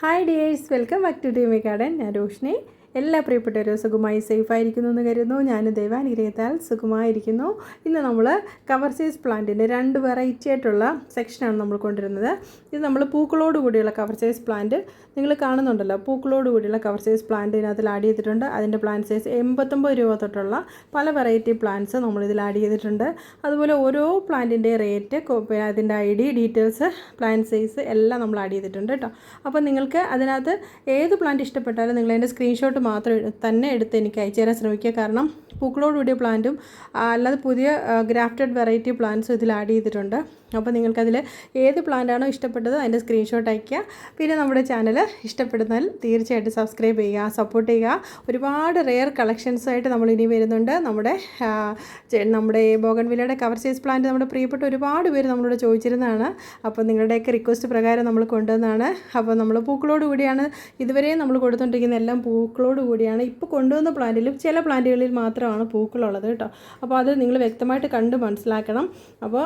Hi dears, welcome back to ഡീമി garden. ഞാൻ റോഷ്നി. എല്ലാ പ്രിയപ്പെട്ടവരും സുഖമായി സേഫായിരിക്കുന്നു എന്ന് കരുതുന്നു. ഞാൻ ദൈവാനുഗ്രഹത്താൽ സുഖമായിരിക്കുന്നു. ഇന്ന് നമ്മൾ കവർ സൈസ് പ്ലാന്റിൻ്റെ 2 വെറൈറ്റി ആയിട്ടുള്ള സെക്ഷനാണ് നമ്മൾ കൊണ്ടുവരുന്നത്. ഇത് നമ്മൾ പൂക്കളോട് കൂടിയുള്ള കവർ സൈസ് പ്ലാന്റ് നിങ്ങൾ കാണുന്നുണ്ടല്ലോ. പൂക്കളോട് കൂടിയുള്ള കവർ സൈസ് പ്ലാന്റ് ഇതിനകത്തിൽ ആഡ് ചെയ്തിട്ടുണ്ട്. അതിൻ്റെ പ്ലാന്റ് സൈസ് 89 രൂപ തൊട്ടുള്ള പല വെറൈറ്റി പ്ലാന്റ്സ് നമ്മളിതിൽ ആഡ് ചെയ്തിട്ടുണ്ട്. അതുപോലെ ഓരോ പ്ലാന്റിൻ്റെ റേറ്റ്, അതിൻ്റെ ID, ഡീറ്റെയിൽസ്, പ്ലാന്റ് സൈസ് എല്ലാം നമ്മൾ ആഡ് ചെയ്തിട്ടുണ്ട് കേട്ടോ. അപ്പോൾ നിങ്ങൾക്ക് അതിനകത്ത് ഏത് പ്ലാന്റ് ഇഷ്ടപ്പെട്ടാലും നിങ്ങൾ അതിൻ്റെ സ്ക്രീൻഷോട്ട് മാത്രം തന്നെ എടുത്ത് എനിക്ക് അയച്ചു തരാൻ ശ്രമിക്കുക. കാരണം പൂക്കളോടുകൂടിയ പ്ലാന്റും അല്ലാതെ പുതിയ ഗ്രാഫ്റ്റഡ് വെറൈറ്റി പ്ലാന്റ്സും ഇതിൽ ആഡ് ചെയ്തിട്ടുണ്ട്. അപ്പോൾ നിങ്ങൾക്കതിൽ ഏത് പ്ലാന്റാണോ ഇഷ്ടപ്പെട്ടത് അതിൻ്റെ സ്ക്രീൻഷോട്ട് അയയ്ക്കുക. പിന്നെ നമ്മുടെ ചാനൽ ഇഷ്ടപ്പെടുന്നാൽ തീർച്ചയായിട്ടും സബ്സ്ക്രൈബ് ചെയ്യുക, സപ്പോർട്ട് ചെയ്യുക. ഒരുപാട് റെയർ കളക്ഷൻസായിട്ട് നമ്മൾ ഇനി വരുന്നുണ്ട്. നമ്മുടെ ബോഗൺവില്ലയുടെ കവർ സൈസ് പ്ലാന്റ് നമ്മുടെ പ്രിയപ്പെട്ട ഒരുപാട് പേര് നമ്മളോട് ചോദിച്ചിരുന്നതാണ്. അപ്പോൾ നിങ്ങളുടെയൊക്കെ റിക്വസ്റ്റ് പ്രകാരം നമ്മൾ കൊണ്ടുവന്നതാണ്. അപ്പോൾ നമ്മൾ പൂക്കളോട് കൂടിയാണ് ഇതുവരെയും നമ്മൾ കൊടുത്തുകൊണ്ടിരിക്കുന്ന എല്ലാം പൂക്കളോട് കൂടിയാണ്. ഇപ്പോൾ കൊണ്ടുവന്ന പ്ലാന്റിലും ചില പ്ലാന്റുകളിൽ മാത്രമാണ് പൂക്കളുള്ളത് കേട്ടോ. അപ്പോൾ അത് നിങ്ങൾ വ്യക്തമായിട്ട് കണ്ട് മനസ്സിലാക്കണം. അപ്പോൾ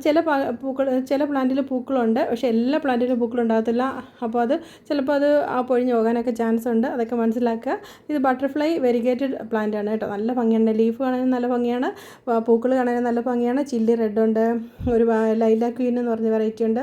ചില പ്ലാന്റിൽ പൂക്കളുണ്ട്, പക്ഷേ എല്ലാ പ്ലാന്റിലും പൂക്കളുണ്ടാകത്തില്ല. അപ്പോൾ അത് ചിലപ്പോൾ അത് പൊഴിഞ്ഞ് പോകാനൊക്കെ ചാൻസ് ഉണ്ട്. അതൊക്കെ മനസ്സിലാക്കുക. ഇത് ബട്ടർഫ്ലൈ വെരിഗേറ്റഡ് പ്ലാന്റ് ആണ് കേട്ടോ. നല്ല ഭംഗിയാണ്. ലീഫ് കാണാനും നല്ല ഭംഗിയാണ്, പൂക്കൾ കാണാനും നല്ല ഭംഗിയാണ്. ചില്ലി റെഡ് ഉണ്ട്, ഒരു ലൈലാ ക്വീൻ എന്ന് പറഞ്ഞ വെറൈറ്റി ഉണ്ട്,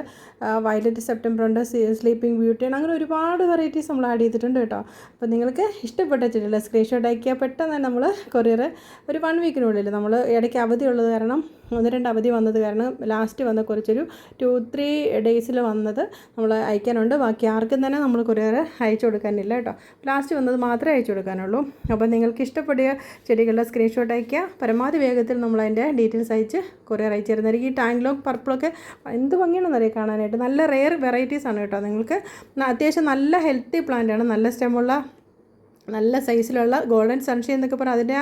വയലറ്റ് സെപ്റ്റംബർ ഉണ്ട്, സ്ലീപ്പിംഗ് ബ്യൂട്ടി ആണ്. അങ്ങനെ ഒരുപാട് വെറൈറ്റീസ് നമ്മൾ ആഡ് ചെയ്തിട്ടുണ്ട് കേട്ടോ. അപ്പോൾ നിങ്ങൾക്ക് ഇഷ്ടപ്പെട്ട ചെടികൾ സ്ക്രീൻഷോട്ട് അയക്കുക. പെട്ടെന്ന് തന്നെ നമ്മൾ കൊറിയർ ഒരു 1 വീക്കിനുള്ളിൽ, നമ്മൾ ഇടയ്ക്ക് അവധി ഉള്ളത് കാരണം 1-2 അവധി വന്നത് കാരണം ലാസ്റ്റ് വന്ന കുറച്ചൊരു 2-3 ഡേയ്സിൽ വന്നത് നമ്മൾ അയക്കാനുണ്ട്. ബാക്കി ആർക്കും തന്നെ നമ്മൾ കൊറിയർ അയച്ചു കൊടുക്കാനില്ല കേട്ടോ. ലാസ്റ്റ് വന്നത് മാത്രമേ അയച്ചു കൊടുക്കാനുള്ളൂ. അപ്പോൾ നിങ്ങൾക്ക് ഇഷ്ടപ്പെടുക ചെടികളുടെ സ്ക്രീൻഷോട്ട് അയയ്ക്കുക. പരമാവധി വേഗത്തിൽ നമ്മൾ അതിൻ്റെ ഡീറ്റെയിൽസ് അയച്ച് കൊറിയർ അയച്ചു തരുന്നതായിരിക്കും. ഈ ടാങ്ക്ലോക്ക് പർപ്പിളൊക്കെ എന്ത് ഭംഗിയാണെന്നറിയാം കാണാനായിട്ട്. നല്ല റെയർ വെറൈറ്റീസ് ആണ് കേട്ടോ. നിങ്ങൾക്ക് അത്യാവശ്യം നല്ല ഹെൽത്തി പ്ലാന്റാണ്, നല്ല സ്റ്റെമുള്ള നല്ല സൈസിലുള്ള ഗോൾഡൻ സൺഷൈൻ എന്നൊക്കെ പറഞ്ഞാൽ അതിൻ്റെ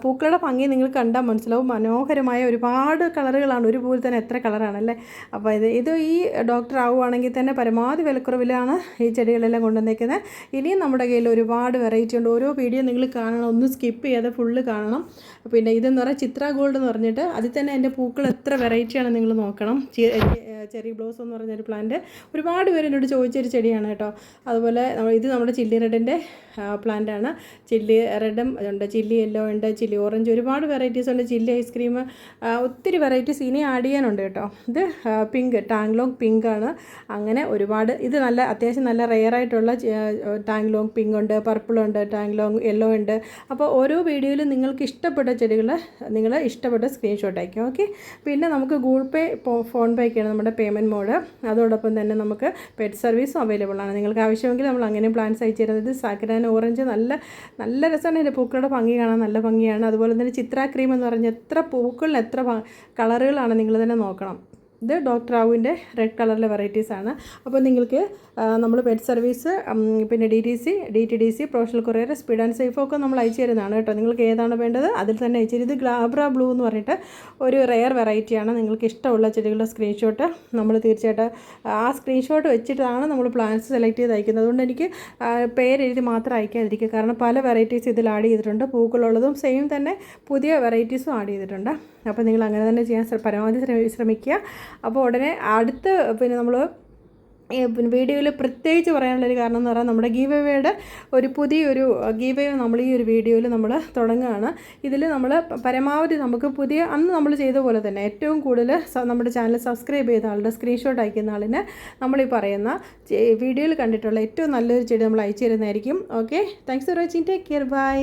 പൂക്കളുടെ ഭംഗി നിങ്ങൾ കണ്ടാൽ മനസ്സിലാവും. മനോഹരമായ ഒരുപാട് കളറുകളാണ്. ഒരു പൂവിൽ തന്നെ എത്ര കളറാണല്ലേ. അപ്പോൾ ഇത് ഈ ഡോക്ടർ ആവുകയാണെങ്കിൽ തന്നെ പരമാവധി വിലക്കുറവിലാണ് ഈ ചെടികളെല്ലാം കൊണ്ടുവന്നേക്കുന്നത്. ഇനിയും നമ്മുടെ കയ്യിൽ ഒരുപാട് വെറൈറ്റി ഉണ്ട്. ഓരോ വീഡിയോ നിങ്ങൾ കാണണം, ഒന്നും സ്കിപ്പ് ചെയ്യാതെ ഫുള്ള് കാണണം. പിന്നെ ഇതെന്ന് പറഞ്ഞാൽ ചിത്ര ഗോൾഡ് എന്ന് പറഞ്ഞിട്ട് അതിൽ തന്നെ അതിൻ്റെ പൂക്കൾ എത്ര വെറൈറ്റിയാണ് നിങ്ങൾ നോക്കണം. ചെറി ബ്ലോസം എന്ന് പറഞ്ഞൊരു പ്ലാന്റ് ഒരുപാട് പേര് എന്നോട് ചോദിച്ചൊരു ചെടിയാണ് കേട്ടോ. അതുപോലെ ഇത് നമ്മുടെ ചില്ലി റെഡിൻ്റെ പ്ലാന്റാണ്. ചില്ലി റെഡും ഉണ്ട്, ചില്ലി യെല്ലോ ഉണ്ട്, ചില്ലി ഓറഞ്ച്, ഒരുപാട് വെറൈറ്റീസ് ഉണ്ട്. ചില്ലി ഐസ്ക്രീം, ഒത്തിരി വെറൈറ്റീസ് ഇനി ആഡ് ചെയ്യാനുണ്ട് കേട്ടോ. ഇത് പിങ്ക്, ടാങ്ക്ലോങ് പിങ്ക് ആണ്. അങ്ങനെ ഒരുപാട്, ഇത് നല്ല അത്യാവശ്യം നല്ല റെയർ ആയിട്ടുള്ള ടാങ്ക്ലോങ് പിങ്ക് ഉണ്ട്, പർപ്പിളുണ്ട്, ടാങ്ക്ലോങ് യെല്ലോ ഉണ്ട്. അപ്പോൾ ഓരോ വീഡിയോയിലും നിങ്ങൾക്ക് ഇഷ്ടപ്പെട്ട ചെടികൾ നിങ്ങൾ ഇഷ്ടപ്പെട്ട സ്ക്രീൻഷോട്ട് അയക്കും. ഓക്കെ. പിന്നെ നമുക്ക് ഗൂഗിൾ പേ, ഫോൺ പേ ഒക്കെയാണ് നമ്മുടെ പേയ്മെൻറ്റ് മോഡ്. അതോടൊപ്പം തന്നെ നമുക്ക് പെറ്റ് സർവീസും അവൈലബിൾ ആണ്. നിങ്ങൾക്ക് ആവശ്യമെങ്കിൽ നമ്മൾ അങ്ങനെ പ്ലാൻസ് അയച്ചു തരുന്നത്. സാക്കരാൻ ഓറഞ്ച് നല്ല രസമാണ്. എൻ്റെ പൂക്കളുടെ ഭംഗി കാണാൻ നല്ല ഭംഗിയാണ്. അതുപോലെ തന്നെ ചിത്ര ക്രീം എന്ന് പറഞ്ഞാൽ എത്ര പൂക്കളിൽ എത്ര കളറുകളാണ് നിങ്ങൾ തന്നെ നോക്കണം. ഇത് ഡോക്ടർ ആവുവിൻ്റെ റെഡ് കളറിലെ വെറൈറ്റീസാണ്. അപ്പോൾ നിങ്ങൾക്ക് നമ്മൾ പെറ്റ് സർവീസ്, പിന്നെ DTDC, professional courier, speed and safe ഒക്കെ നമ്മൾ അയച്ചു തരുന്നതാണ് കേട്ടോ. നിങ്ങൾക്ക് ഏതാണ് വേണ്ടത് അതിൽ തന്നെ അയച്ചു തരും. ഇത് ഗ്ലാബ്ര ബ്ലൂ എന്ന് പറഞ്ഞിട്ട് ഒരു റെയർ വെറൈറ്റിയാണ്. നിങ്ങൾക്ക് ഇഷ്ടമുള്ള ചെടികളുടെ സ്ക്രീൻഷോട്ട് നമ്മൾ തീർച്ചയായിട്ടും ആ സ്ക്രീൻഷോട്ട് വെച്ചിട്ടാണ് നമ്മൾ പ്ലാന്റ്സ് സെലക്ട് ചെയ്ത് അയക്കുന്നത്. അതുകൊണ്ട് എനിക്ക് പേരെഴുതി മാത്രം അയക്കാതിരിക്കുക. കാരണം പല വെറൈറ്റീസ് ഇതിൽ ആഡ് ചെയ്തിട്ടുണ്ട്. പൂക്കളുള്ളതും സെയിം തന്നെ പുതിയ വെറൈറ്റീസും ആഡ് ചെയ്തിട്ടുണ്ട്. അപ്പോൾ നിങ്ങൾ അങ്ങനെ തന്നെ ചെയ്യാൻ പരമാവധി ശ്രമിക്കുക. അപ്പോൾ ഉടനെ അടുത്ത് പിന്നെ നമ്മൾ വീഡിയോയിൽ പ്രത്യേകിച്ച് പറയാനുള്ളൊരു കാരണം എന്ന് പറഞ്ഞാൽ നമ്മുടെ ഗീവ് അവേയുടെ ഒരു പുതിയൊരു ഗീവ് അവേ നമ്മൾ ഈ ഒരു വീഡിയോയിൽ നമ്മൾ തുടങ്ങുകയാണ്. ഇതിൽ നമ്മൾ പരമാവധി നമുക്ക് അന്ന് നമ്മൾ ചെയ്ത പോലെ തന്നെ ഏറ്റവും കൂടുതൽ നമ്മുടെ ചാനൽ സബ്സ്ക്രൈബ് ചെയ്ത ആളുടെ സ്ക്രീൻഷോട്ട് അയക്കുന്ന ആളിന് നമ്മളീ പറയുന്ന വീഡിയോയിൽ കണ്ടിട്ടുള്ള ഏറ്റവും നല്ലൊരു ചെടി നമ്മൾ അയച്ചു തരുന്നതായിരിക്കും. Okay, thanks for watching. Take care. By.